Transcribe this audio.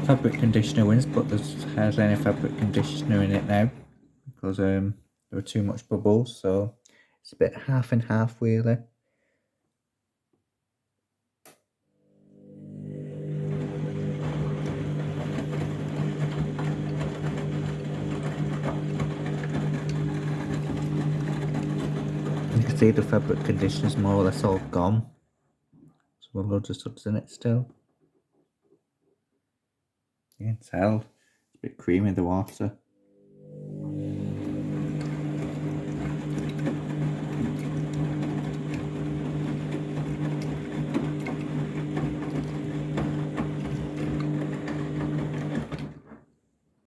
fabric conditioner wins, but there's hardly any fabric conditioner in it now because there were too much bubbles, so it's a bit half and half really. You can see the fabric conditioner is more or less all gone. So loads of suds in it still. You can tell it's a bit creamy, the water.